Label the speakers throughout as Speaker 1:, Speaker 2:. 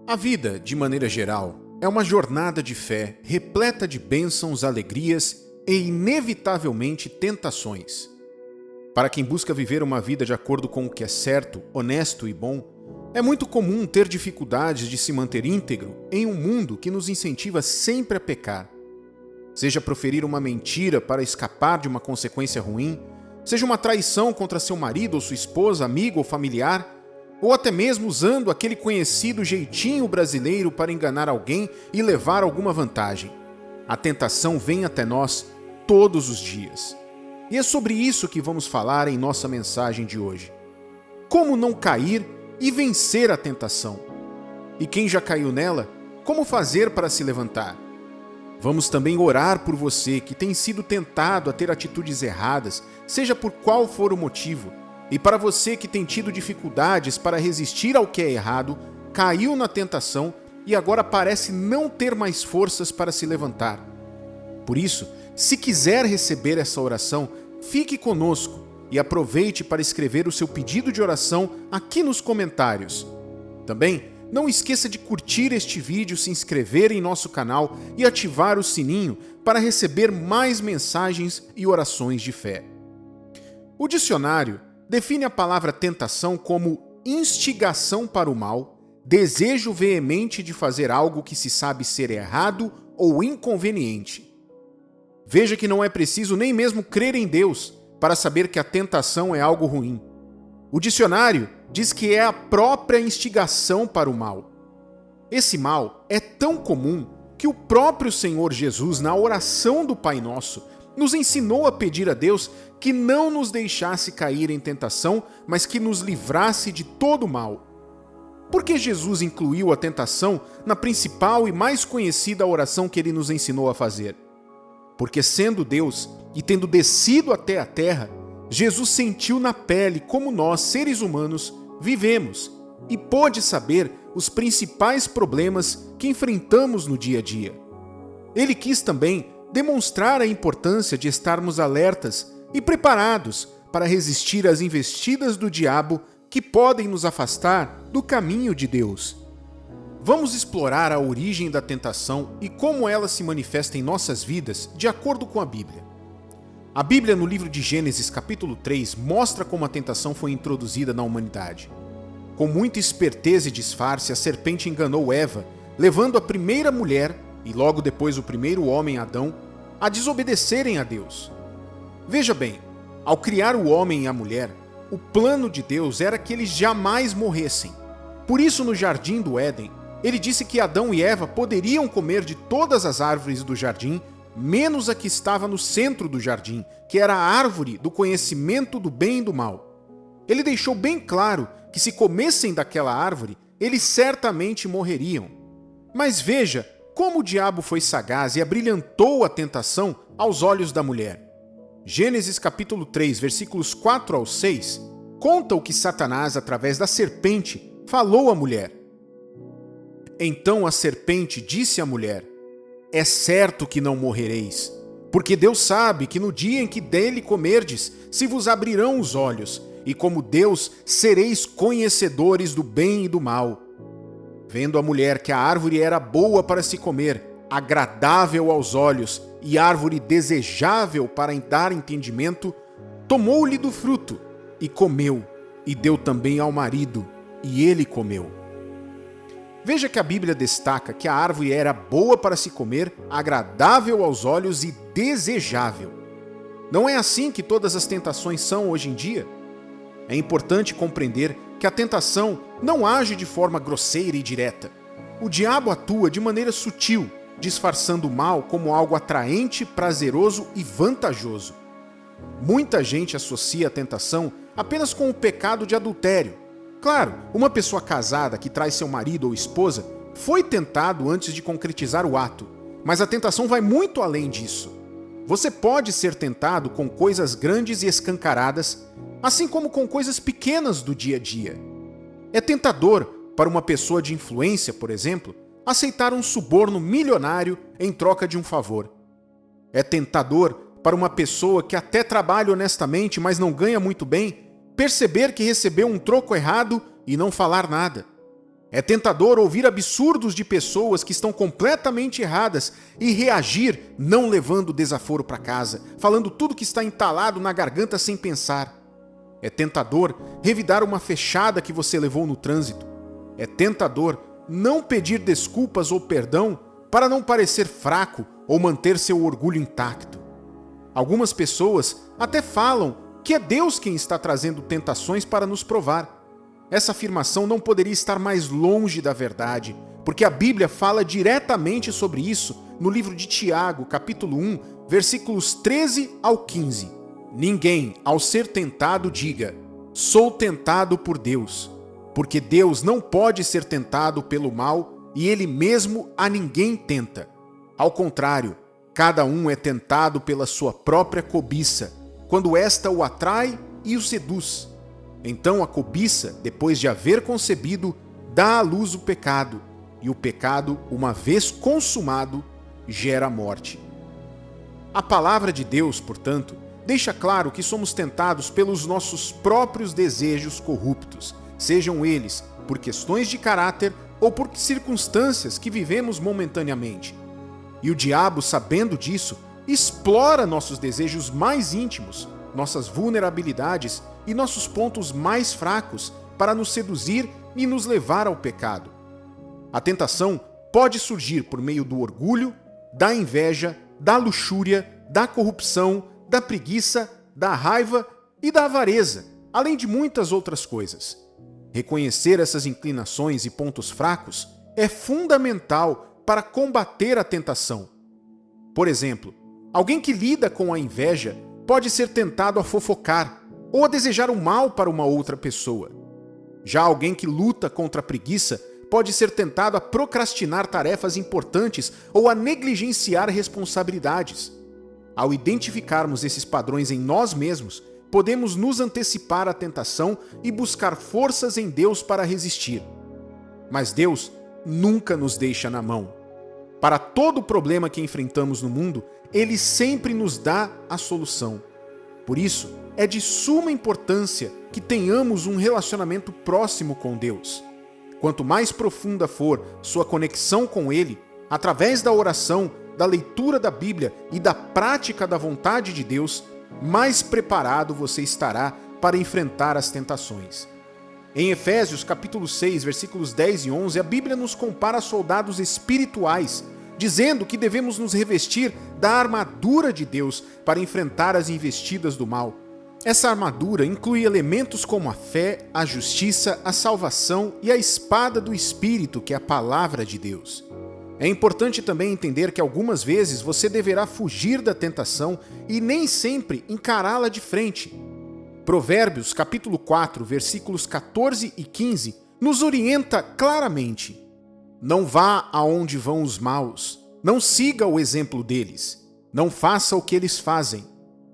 Speaker 1: A vida, de maneira geral, é uma jornada de fé repleta de bênçãos, alegrias e, inevitavelmente, tentações. Para quem busca viver uma vida de acordo com o que é certo, honesto e bom, é muito comum ter dificuldades de se manter íntegro em um mundo que nos incentiva sempre a pecar. Seja proferir uma mentira para escapar de uma consequência ruim, seja uma traição contra seu marido ou sua esposa, amigo ou familiar, ou até mesmo usando aquele conhecido jeitinho brasileiro para enganar alguém e levar alguma vantagem. A tentação vem até nós todos os dias. E é sobre isso que vamos falar em nossa mensagem de hoje. Como não cair e vencer a tentação? E quem já caiu nela, como fazer para se levantar? Vamos também orar por você que tem sido tentado a ter atitudes erradas, seja por qual for o motivo, e para você que tem tido dificuldades para resistir ao que é errado, caiu na tentação e agora parece não ter mais forças para se levantar. Por isso, se quiser receber essa oração, fique conosco e aproveite para escrever o seu pedido de oração aqui nos comentários. Também, não esqueça de curtir este vídeo, se inscrever em nosso canal e ativar o sininho para receber mais mensagens e orações de fé. O dicionário define a palavra tentação como instigação para o mal, desejo veemente de fazer algo que se sabe ser errado ou inconveniente. Veja que não é preciso nem mesmo crer em Deus para saber que a tentação é algo ruim. O dicionário diz que é a própria instigação para o mal. Esse mal é tão comum que o próprio Senhor Jesus, na oração do Pai Nosso, nos ensinou a pedir a Deus que não nos deixasse cair em tentação, mas que nos livrasse de todo o mal. Por que Jesus incluiu a tentação na principal e mais conhecida oração que ele nos ensinou a fazer? Porque sendo Deus e tendo descido até a terra, Jesus sentiu na pele como nós, seres humanos, vivemos e pôde saber os principais problemas que enfrentamos no dia a dia. Ele quis também demonstrar a importância de estarmos alertas e preparados para resistir às investidas do diabo que podem nos afastar do caminho de Deus. Vamos explorar a origem da tentação e como ela se manifesta em nossas vidas de acordo com a Bíblia. A Bíblia, no livro de Gênesis, capítulo 3, mostra como a tentação foi introduzida na humanidade. Com muita esperteza e disfarce, a serpente enganou Eva, levando a primeira mulher, e logo depois o primeiro homem, Adão, a desobedecerem a Deus. Veja bem, ao criar o homem e a mulher, o plano de Deus era que eles jamais morressem. Por isso, no jardim do Éden, ele disse que Adão e Eva poderiam comer de todas as árvores do jardim, menos a que estava no centro do jardim, que era a árvore do conhecimento do bem e do mal. Ele deixou bem claro que se comessem daquela árvore, eles certamente morreriam. Mas veja como o diabo foi sagaz e abrilhantou a tentação aos olhos da mulher. Gênesis capítulo 3, versículos 4 ao 6, conta o que Satanás, através da serpente, falou à mulher. Então a serpente disse à mulher: é certo que não morrereis, porque Deus sabe que no dia em que dele comerdes, se vos abrirão os olhos, e como Deus sereis conhecedores do bem e do mal. Vendo a mulher que a árvore era boa para se comer, agradável aos olhos e árvore desejável para dar entendimento, tomou-lhe do fruto e comeu, e deu também ao marido, e ele comeu. Veja que a Bíblia destaca que a árvore era boa para se comer, agradável aos olhos e desejável. Não é assim que todas as tentações são hoje em dia? É importante compreender que a tentação não age de forma grosseira e direta. O diabo atua de maneira sutil, disfarçando o mal como algo atraente, prazeroso e vantajoso. Muita gente associa a tentação apenas com o pecado de adultério. Claro, uma pessoa casada que trai seu marido ou esposa foi tentado antes de concretizar o ato, mas a tentação vai muito além disso. Você pode ser tentado com coisas grandes e escancaradas, assim como com coisas pequenas do dia a dia. É tentador para uma pessoa de influência, por exemplo, aceitar um suborno milionário em troca de um favor. É tentador para uma pessoa que até trabalha honestamente, mas não ganha muito bem, perceber que recebeu um troco errado e não falar nada. É tentador ouvir absurdos de pessoas que estão completamente erradas e reagir não levando desaforo para casa, falando tudo que está entalado na garganta sem pensar. É tentador revidar uma fechada que você levou no trânsito. É tentador não pedir desculpas ou perdão para não parecer fraco ou manter seu orgulho intacto. Algumas pessoas até falam que é Deus quem está trazendo tentações para nos provar. Essa afirmação não poderia estar mais longe da verdade, porque a Bíblia fala diretamente sobre isso no livro de Tiago, capítulo 1, versículos 13 ao 15. Ninguém, ao ser tentado, diga: sou tentado por Deus, porque Deus não pode ser tentado pelo mal e ele mesmo a ninguém tenta. Ao contrário, cada um é tentado pela sua própria cobiça, quando esta o atrai e o seduz. Então a cobiça, depois de haver concebido, dá à luz o pecado, e o pecado, uma vez consumado, gera morte. A palavra de Deus, portanto, deixa claro que somos tentados pelos nossos próprios desejos corruptos, sejam eles por questões de caráter ou por circunstâncias que vivemos momentaneamente. E o diabo, sabendo disso, explora nossos desejos mais íntimos, nossas vulnerabilidades e nossos pontos mais fracos para nos seduzir e nos levar ao pecado. A tentação pode surgir por meio do orgulho, da inveja, da luxúria, da corrupção, da preguiça, da raiva e da avareza, além de muitas outras coisas. Reconhecer essas inclinações e pontos fracos é fundamental para combater a tentação. Por exemplo, alguém que lida com a inveja pode ser tentado a fofocar ou a desejar o mal para uma outra pessoa. Já alguém que luta contra a preguiça pode ser tentado a procrastinar tarefas importantes ou a negligenciar responsabilidades. Ao identificarmos esses padrões em nós mesmos, podemos nos antecipar à tentação e buscar forças em Deus para resistir. Mas Deus nunca nos deixa na mão. Para todo problema que enfrentamos no mundo, Ele sempre nos dá a solução. Por isso, é de suma importância que tenhamos um relacionamento próximo com Deus. Quanto mais profunda for sua conexão com Ele, através da oração, da leitura da Bíblia e da prática da vontade de Deus, mais preparado você estará para enfrentar as tentações. Em Efésios capítulo 6, versículos 10 e 11, a Bíblia nos compara a soldados espirituais, dizendo que devemos nos revestir da armadura de Deus para enfrentar as investidas do mal. Essa armadura inclui elementos como a fé, a justiça, a salvação e a espada do Espírito, que é a palavra de Deus. É importante também entender que algumas vezes você deverá fugir da tentação e nem sempre encará-la de frente. Provérbios capítulo 4, versículos 14 e 15, nos orienta claramente: não vá aonde vão os maus, não siga o exemplo deles, não faça o que eles fazem,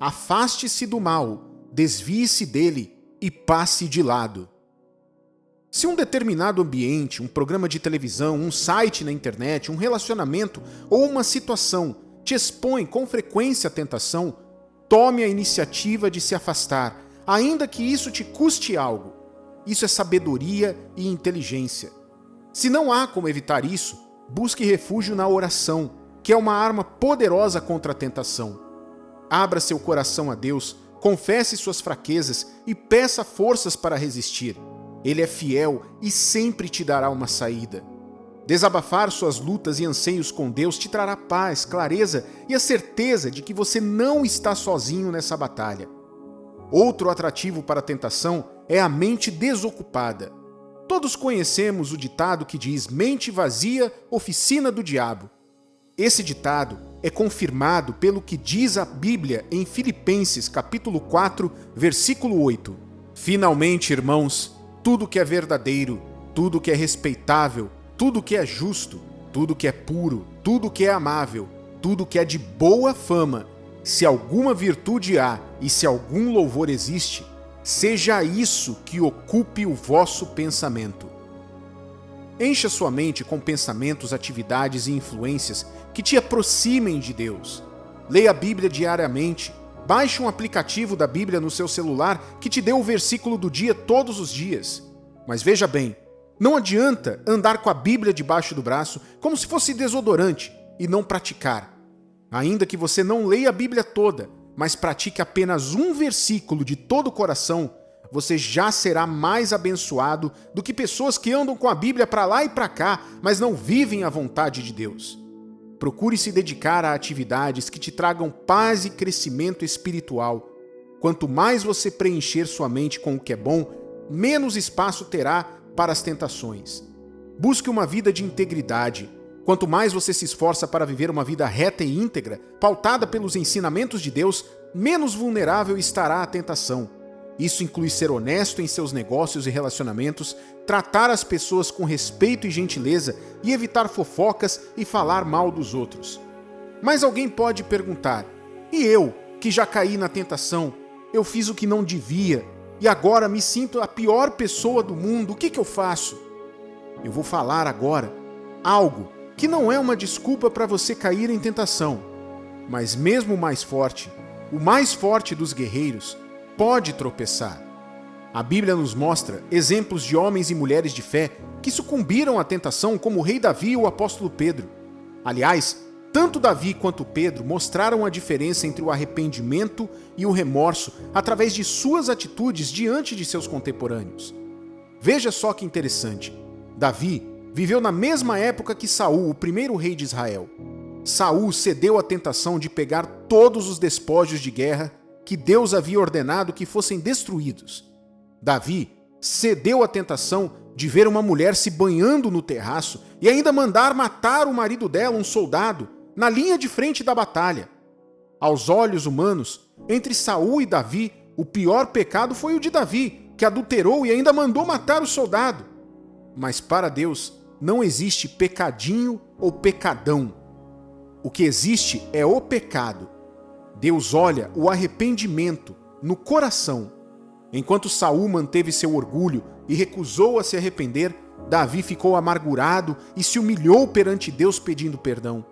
Speaker 1: afaste-se do mal, desvie-se dele e passe de lado. Se um determinado ambiente, um programa de televisão, um site na internet, um relacionamento ou uma situação te expõe com frequência à tentação, tome a iniciativa de se afastar, ainda que isso te custe algo. Isso é sabedoria e inteligência. Se não há como evitar isso, busque refúgio na oração, que é uma arma poderosa contra a tentação. Abra seu coração a Deus, confesse suas fraquezas e peça forças para resistir. Ele é fiel e sempre te dará uma saída. Desabafar suas lutas e anseios com Deus te trará paz, clareza e a certeza de que você não está sozinho nessa batalha. Outro atrativo para a tentação é a mente desocupada. Todos conhecemos o ditado que diz: mente vazia, oficina do diabo. Esse ditado é confirmado pelo que diz a Bíblia em Filipenses capítulo 4, versículo 8. Finalmente, irmãos, tudo que é verdadeiro, tudo que é respeitável, tudo que é justo, tudo que é puro, tudo que é amável, tudo que é de boa fama, se alguma virtude há e se algum louvor existe, seja isso que ocupe o vosso pensamento. Encha sua mente com pensamentos, atividades e influências que te aproximem de Deus. Leia a Bíblia diariamente. Baixe um aplicativo da Bíblia no seu celular que te dê o versículo do dia todos os dias. Mas veja bem, Não adianta andar com a Bíblia debaixo do braço como se fosse desodorante e não praticar. Ainda que você não leia a Bíblia toda, mas pratique apenas um versículo de todo o coração, você já será mais abençoado do que pessoas que andam com a Bíblia para lá e para cá, mas não vivem a vontade de Deus. Procure se dedicar a atividades que te tragam paz e crescimento espiritual. Quanto mais você preencher sua mente com o que é bom, menos espaço terá para as tentações. Busque uma vida de integridade. Quanto mais você se esforça para viver uma vida reta e íntegra, pautada pelos ensinamentos de Deus, menos vulnerável estará à tentação. Isso inclui ser honesto em seus negócios e relacionamentos, tratar as pessoas com respeito e gentileza e evitar fofocas e falar mal dos outros. Mas alguém pode perguntar: e eu, que já caí na tentação, eu fiz o que não devia e agora me sinto a pior pessoa do mundo, o que eu faço? Eu vou falar agora algo que não é uma desculpa para você cair em tentação, mas mesmo o mais forte dos guerreiros, pode tropeçar. A Bíblia nos mostra exemplos de homens e mulheres de fé que sucumbiram à tentação, como o rei Davi e o apóstolo Pedro. Aliás, tanto Davi quanto Pedro mostraram a diferença entre o arrependimento e o remorso através de suas atitudes diante de seus contemporâneos. Veja só que interessante. Davi viveu na mesma época que Saul, o primeiro rei de Israel. Saul cedeu à tentação de pegar todos os despojos de guerra que Deus havia ordenado que fossem destruídos. Davi cedeu à tentação de ver uma mulher se banhando no terraço e ainda mandar matar o marido dela, um soldado, na linha de frente da batalha. Aos olhos humanos, entre Saul e Davi, o pior pecado foi o de Davi, que adulterou e ainda mandou matar o soldado. Mas para Deus, não existe pecadinho ou pecadão. O que existe é o pecado. Deus olha o arrependimento no coração. Enquanto Saul manteve seu orgulho e recusou a se arrepender, Davi ficou amargurado e se humilhou perante Deus pedindo perdão.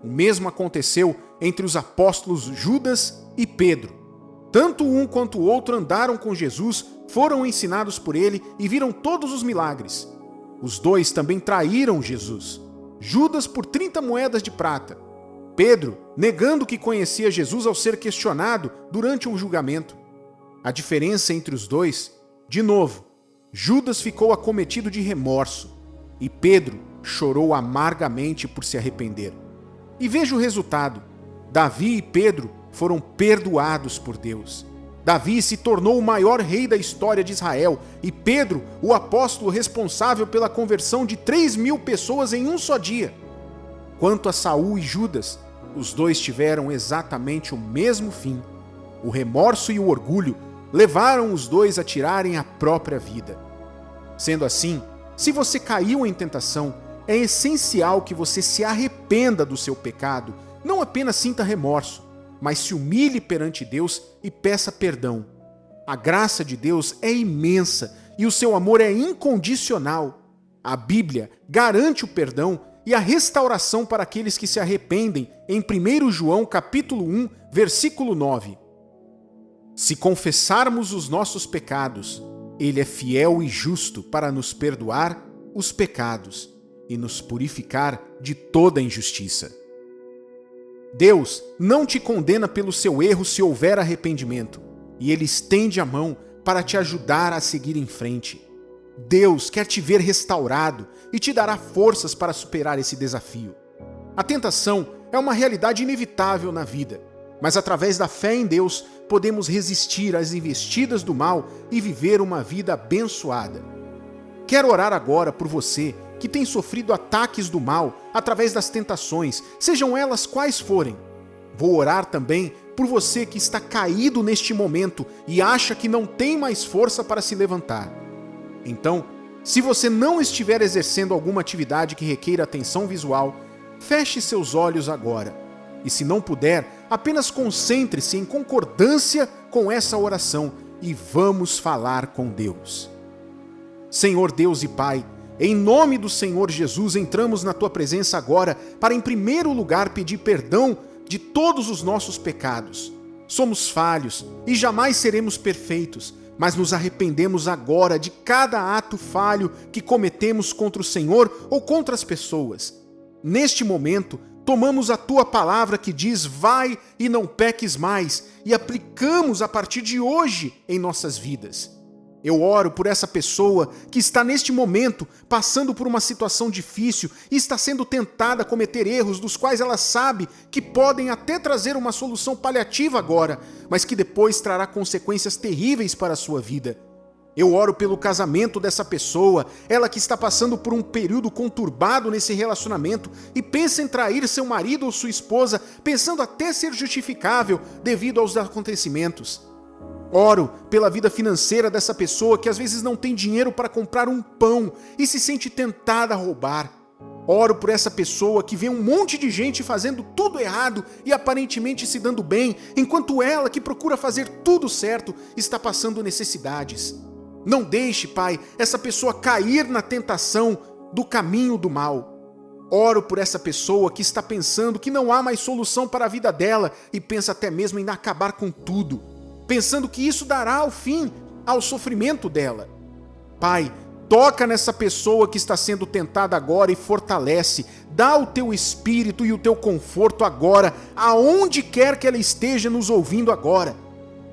Speaker 1: O mesmo aconteceu entre os apóstolos Judas e Pedro. Tanto um quanto o outro andaram com Jesus, foram ensinados por ele e viram todos os milagres. Os dois também traíram Jesus. Judas por 30 moedas de prata. Pedro negando que conhecia Jesus ao ser questionado durante um julgamento. A diferença entre os dois, de novo, Judas ficou acometido de remorso e Pedro chorou amargamente por se arrepender. E veja o resultado. Davi e Pedro foram perdoados por Deus. Davi se tornou o maior rei da história de Israel e Pedro, o apóstolo responsável pela conversão de 3.000 pessoas em um só dia. Quanto a Saul e Judas, os dois tiveram exatamente o mesmo fim. O remorso e o orgulho levaram os dois a tirarem a própria vida. Sendo assim, se você caiu em tentação, é essencial que você se arrependa do seu pecado, não apenas sinta remorso, mas se humilhe perante Deus e peça perdão. A graça de Deus é imensa e o seu amor é incondicional. A Bíblia garante o perdão e a restauração para aqueles que se arrependem em 1 João capítulo 1, versículo 9. Se confessarmos os nossos pecados, Ele é fiel e justo para nos perdoar os pecados e nos purificar de toda injustiça. Deus não te condena pelo seu erro se houver arrependimento, e Ele estende a mão para te ajudar a seguir em frente. Deus quer te ver restaurado e te dará forças para superar esse desafio. A tentação é uma realidade inevitável na vida, mas através da fé em Deus podemos resistir às investidas do mal e viver uma vida abençoada. Quero orar agora por você que tem sofrido ataques do mal através das tentações, sejam elas quais forem. Vou orar também por você que está caído neste momento e acha que não tem mais força para se levantar. Então, se você não estiver exercendo alguma atividade que requeira atenção visual, feche seus olhos agora. E se não puder, apenas concentre-se em concordância com essa oração e vamos falar com Deus. Senhor Deus e Pai, em nome do Senhor Jesus, entramos na Tua presença agora para, em primeiro lugar, pedir perdão de todos os nossos pecados. Somos falhos e jamais seremos perfeitos, mas nos arrependemos agora de cada ato falho que cometemos contra o Senhor ou contra as pessoas. Neste momento, tomamos a tua palavra que diz: vai e não peques mais, e aplicamos a partir de hoje em nossas vidas. Eu oro por essa pessoa que está neste momento passando por uma situação difícil e está sendo tentada a cometer erros dos quais ela sabe que podem até trazer uma solução paliativa agora, mas que depois trará consequências terríveis para a sua vida. Eu oro pelo casamento dessa pessoa, ela que está passando por um período conturbado nesse relacionamento e pensa em trair seu marido ou sua esposa, pensando até ser justificável devido aos acontecimentos. Oro pela vida financeira dessa pessoa que às vezes não tem dinheiro para comprar um pão e se sente tentada a roubar. Oro por essa pessoa que vê um monte de gente fazendo tudo errado e aparentemente se dando bem, enquanto ela, que procura fazer tudo certo, está passando necessidades. Não deixe, Pai, essa pessoa cair na tentação do caminho do mal. Oro por essa pessoa que está pensando que não há mais solução para a vida dela e pensa até mesmo em acabar com tudo, pensando que isso dará o fim ao sofrimento dela. Pai, toca nessa pessoa que está sendo tentada agora e fortalece, dá o teu espírito e o teu conforto agora, aonde quer que ela esteja nos ouvindo agora.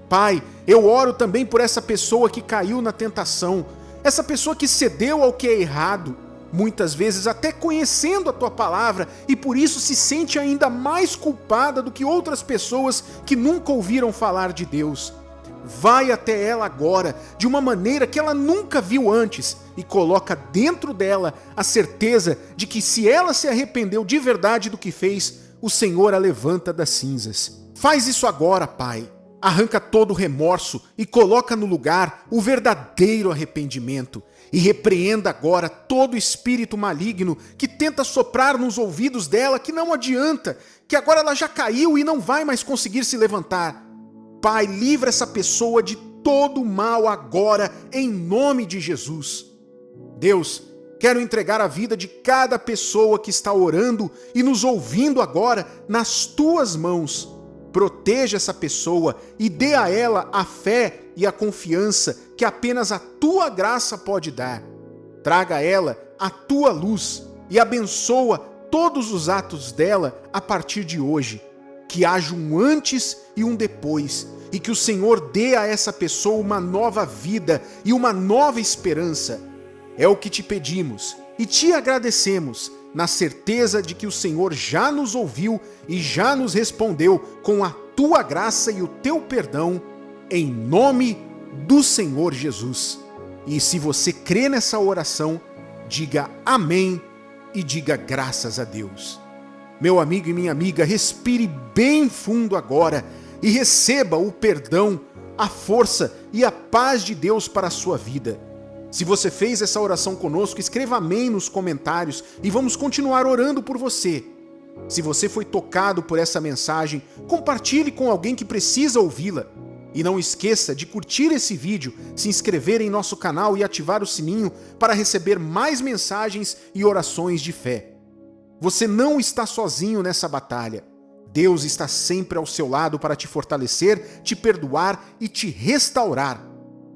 Speaker 1: Pai, eu oro também por essa pessoa que caiu na tentação, essa pessoa que cedeu ao que é errado, muitas vezes até conhecendo a tua palavra e por isso se sente ainda mais culpada do que outras pessoas que nunca ouviram falar de Deus. Vai até ela agora, de uma maneira que ela nunca viu antes, e coloca dentro dela a certeza de que se ela se arrependeu de verdade do que fez, o Senhor a levanta das cinzas. Faz isso agora, Pai. Arranca todo o remorso e coloca no lugar o verdadeiro arrependimento. E repreenda agora todo espírito maligno que tenta soprar nos ouvidos dela, que não adianta, que agora ela já caiu e não vai mais conseguir se levantar. Pai, livra essa pessoa de todo o mal agora, em nome de Jesus. Deus, quero entregar a vida de cada pessoa que está orando e nos ouvindo agora nas tuas mãos. Proteja essa pessoa e dê a ela a fé e a confiança que apenas a tua graça pode dar. Traga a ela a tua luz e abençoa todos os atos dela a partir de hoje. Que haja um antes e um depois, e que o Senhor dê a essa pessoa uma nova vida e uma nova esperança. É o que te pedimos e te agradecemos, na certeza de que o Senhor já nos ouviu e já nos respondeu com a tua graça e o teu perdão, em nome do Senhor Jesus. E se você crê nessa oração, diga amém e diga graças a Deus. Meu amigo e minha amiga, respire bem fundo agora e receba o perdão, a força e a paz de Deus para a sua vida. Se você fez essa oração conosco, escreva amém nos comentários e vamos continuar orando por você. Se você foi tocado por essa mensagem, compartilhe com alguém que precisa ouvi-la. E não esqueça de curtir esse vídeo, se inscrever em nosso canal e ativar o sininho para receber mais mensagens e orações de fé. Você não está sozinho nessa batalha. Deus está sempre ao seu lado para te fortalecer, te perdoar e te restaurar.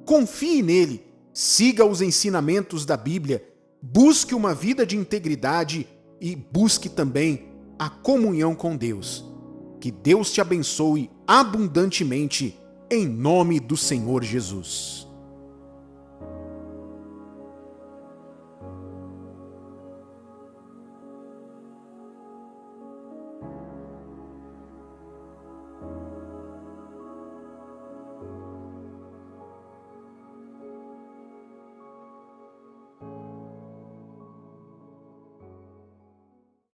Speaker 1: Confie nele. Siga os ensinamentos da Bíblia, busque uma vida de integridade e busque também a comunhão com Deus. Que Deus te abençoe abundantemente, em nome do Senhor Jesus.